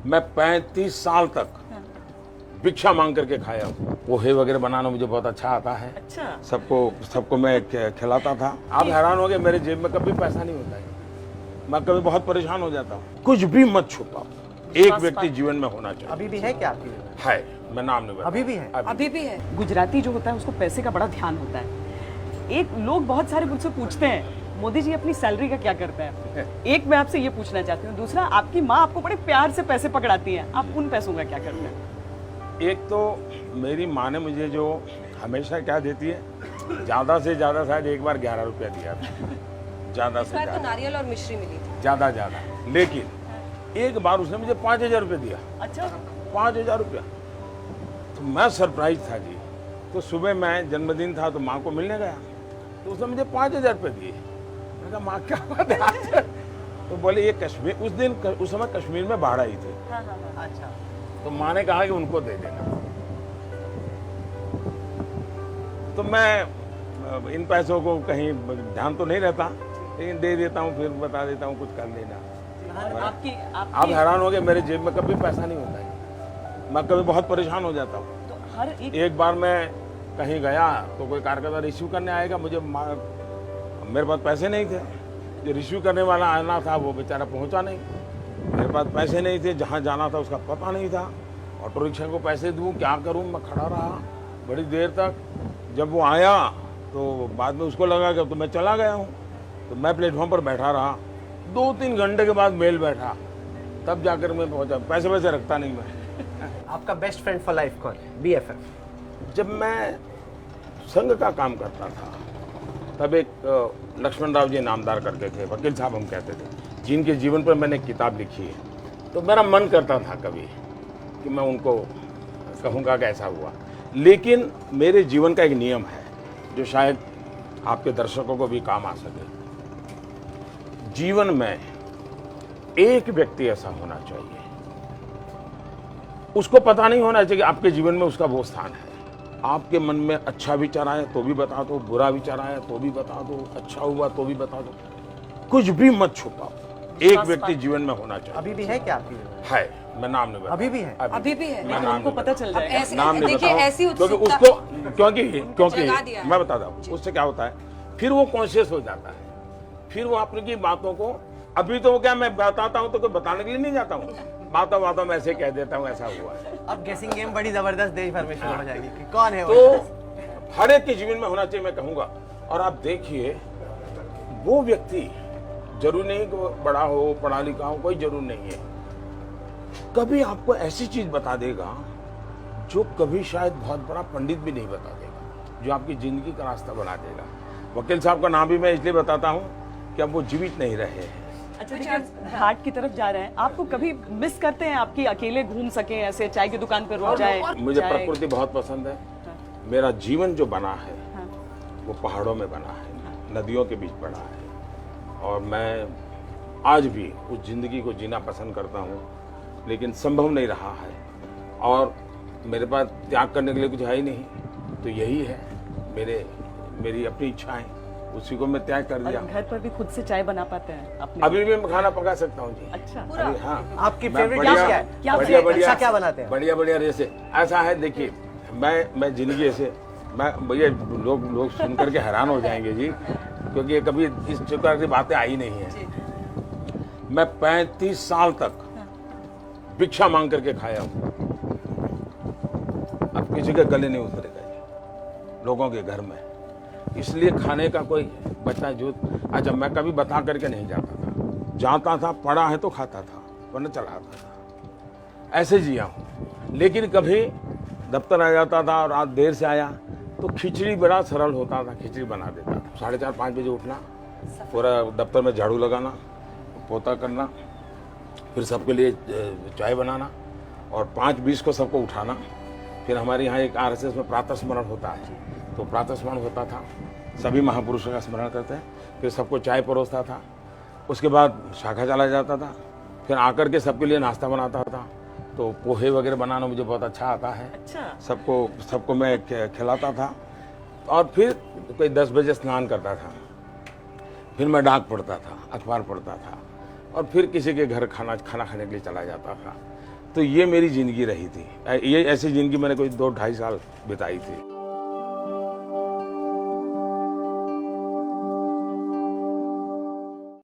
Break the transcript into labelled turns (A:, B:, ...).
A: मैं 35 साल तक भिक्षा मांग करके खाया हूँ। पोहे वगैरह बनाना मुझे बहुत अच्छा आता है।
B: अच्छा।
A: सबको मैं खिलाता था। आप हैरान हो गए, मेरे जेब में कभी पैसा नहीं होता है। मैं कभी बहुत परेशान हो जाता हूँ। कुछ भी मत छुपाओ, एक व्यक्ति जीवन में होना चाहिए।
C: अभी भी है क्या आपकी?
A: है, मैं नाम नहीं बताऊं।
C: अभी भी है?
B: अभी भी है। गुजराती जो होता है उसको पैसे का बड़ा ध्यान होता है। एक लोग बहुत सारे मुझसे पूछते हैं मोदी जी अपनी सैलरी का क्या करते हैं। एक मैं आपसे ये पूछना चाहती हूँ, दूसरा आपकी माँ आपको बड़े प्यार से पैसे पकड़ाती है, आप उन पैसों का क्या करते हैं?
A: एक तो मेरी माँ ने मुझे जो हमेशा क्या देती है, ज्यादा से ज्यादा शायद एक बार 11 रुपया दिया था, ज्यादा से
D: तो
A: ज्यादा,
D: नारियल और मिश्री मिली थी।
A: ज्यादा। लेकिन एक बार उसने मुझे 5,000 रुपये दिया।
B: अच्छा।
A: 5,000 रुपया, तो मैं सरप्राइज था जी। तो सुबह मैं जन्मदिन था तो माँ को मिलने गया, तो उसने मुझे 5,000 रुपये दिए। मैंने कहा माँ क्या बात है? तो बोले ये कश्मीर, उस समय कश्मीर में बाढ़ आई थी।
C: अच्छा।
A: तो माँ ने कहा कि उनको दे देना। तो मैं इन पैसों को कहीं ध्यान तो नहीं रहता, लेकिन दे देता हूँ, फिर बता देता हूँ कुछ कर लेना। आप हैरान हो गए, मेरे जेब में कभी पैसा नहीं होता है। मैं कभी बहुत परेशान हो जाता हूँ।
B: तो हर
A: एक बार मैं कहीं गया तो कोई कार्यकर्ता रिसीव करने आएगा, मेरे पास पैसे नहीं थे। जो रिसीव करने वाला आना था वो बेचारा पहुंचा नहीं। मेरे पास पैसे नहीं थे, जहां जाना था उसका पता नहीं था। ऑटो रिक्शा को पैसे दूं, क्या करूं? मैं खड़ा रहा बड़ी देर तक। जब वो आया तो बाद में उसको लगा कि तो मैं चला गया हूं, तो मैं प्लेटफॉर्म पर बैठा रहा। 2-3 घंटे के बाद मेल बैठा, तब जाकर मैं पहुंचा। पैसे वैसे रखता नहीं मैं।
C: आपका बेस्ट फ्रेंड फॉर लाइफ कौन है? BFF?
A: जब मैं संघ का काम करता था तब एक लक्ष्मण राव जी नामदार करके थे, वकील साहब हम कहते थे, जिनके जीवन पर मैंने एक किताब लिखी है। तो मेरा मन करता था कभी कि मैं उनको कहूँगा कि ऐसा हुआ। लेकिन मेरे जीवन का एक नियम है जो शायद आपके दर्शकों को भी काम आ सके। जीवन में एक व्यक्ति ऐसा होना चाहिए, उसको पता नहीं होना चाहिए कि आपके जीवन में उसका वो स्थान है। आपके मन में अच्छा विचार आया तो भी बता दो, बुरा विचार आया तो भी बता दो, अच्छा हुआ तो भी बता दो। कुछ भी मत छुपाओ, एक व्यक्ति जीवन में होना चाहिए।
C: अभी भी है क्या आपकी?
A: है, मैं नाम नहीं बताऊं।
C: अभी भी है?
D: अभी भी है।
A: मैं नाम
B: उनको
A: नहीं
B: पता
A: बताऊं।
B: चल जाएगा।
D: ऐसे
A: नाम नहीं
D: देखिए,
A: बताऊं,
D: ऐसी
A: क्योंकि
D: उत्सुकता
A: क्योंकि
D: जगा दिया है।
A: मैं बताता हूँ उससे क्या होता है, फिर वो कॉन्शियस हो जाता है। फिर वो आपकी बातों को, अभी तो क्या मैं बताता हूँ तो कोई बताने के लिए नहीं जाता हूँ, बातों में ऐसे कह देता हूँ ऐसा हुआ है।
C: अब गेसिंग गेम बड़ी जबरदस्त देश भर में शुरू हो जाएगी कि कौन है वो।
A: तो हर एक के जीवन में होना चाहिए, मैं कहूंगा। और आप देखिए, वो व्यक्ति जरूर नहीं कि वो बड़ा हो, पढ़ा लिखा हो, कोई जरूर नहीं है। कभी आपको ऐसी चीज बता देगा जो कभी शायद बहुत बड़ा पंडित भी नहीं बता देगा, जो आपकी जिंदगी का रास्ता बना देगा। वकील साहब का नाम भी मैं इसलिए बताता हूँ कि अब वो जीवित नहीं रहे हैं।
B: अच्छा, देखिए घाट की तरफ जा रहे हैं, आपको कभी मिस करते हैं आपकी अकेले घूम सके, ऐसे चाय की दुकान पर रुक जाए?
A: मुझे प्रकृति बहुत पसंद है। मेरा जीवन जो बना है
B: हाँ।
A: वो पहाड़ों में बना है, नदियों के बीच पड़ा है। और मैं आज भी उस जिंदगी को जीना पसंद करता हूँ, लेकिन संभव नहीं रहा है। और मेरे पास त्याग करने के लिए कुछ है ही नहीं, तो यही है मेरी अपनी इच्छाएं, उसी को मैं त्याग कर दिया।
B: घर पर भी खुद से चाय बना पाते हैं अपने?
A: अभी भी मैं खाना पका सकता हूँ जी।
B: अच्छा।
A: अभी हाँ।
C: आपकी
A: मैं
C: फेवरेट डिश क्या है?
A: बढ़िया
C: क्या बनाते हैं?
A: बढ़िया रेसे ऐसा है। देखिए, मैं जिंदगी से भैया लोग सुन करके हैरान हो जाएंगे जी, क्योंकि ये कभी इस प्रकार की बातें आई नहीं है। मैं 35 साल तक भिक्षा मांग करके खाया हूँ। अब किसी के गले नहीं उतरेगा जी, लोगों के घर में। इसलिए खाने का कोई बच्चा जो, अच्छा मैं कभी बता करके नहीं जाता था, पढ़ा है तो खाता था, वरना चला आता था, ऐसे जिया हूँ। लेकिन कभी दफ्तर आ जाता था और रात देर से आया तो खिचड़ी बड़ा सरल होता था, खिचड़ी बना देता था। 4:30-5 बजे उठना, पूरा दफ्तर में झाड़ू लगाना, पोता करना, फिर सबके लिए चाय बनाना और 5:20 को सबको उठाना। फिर हमारे यहाँ एक RSS में प्रातः स्मरण होता है, तो प्रातः स्मरण होता था, सभी महापुरुषों का स्मरण करते हैं। फिर सबको चाय परोसता था, उसके बाद शाखा चला जाता था, फिर आकर के सबके लिए नाश्ता बनाता था। तो पोहे वगैरह बनाना मुझे बहुत अच्छा आता है।
B: अच्छा।
A: सबको मैं खिलाता था। और फिर कोई 10 बजे स्नान करता था, फिर मैं डाक पढ़ता था, अखबार पढ़ता था, और फिर किसी के घर खाना खाने के लिए चला जाता था। तो ये मेरी ज़िंदगी रही थी। ये ऐसी ज़िंदगी मैंने कोई 2-2.5 साल बिताई थी।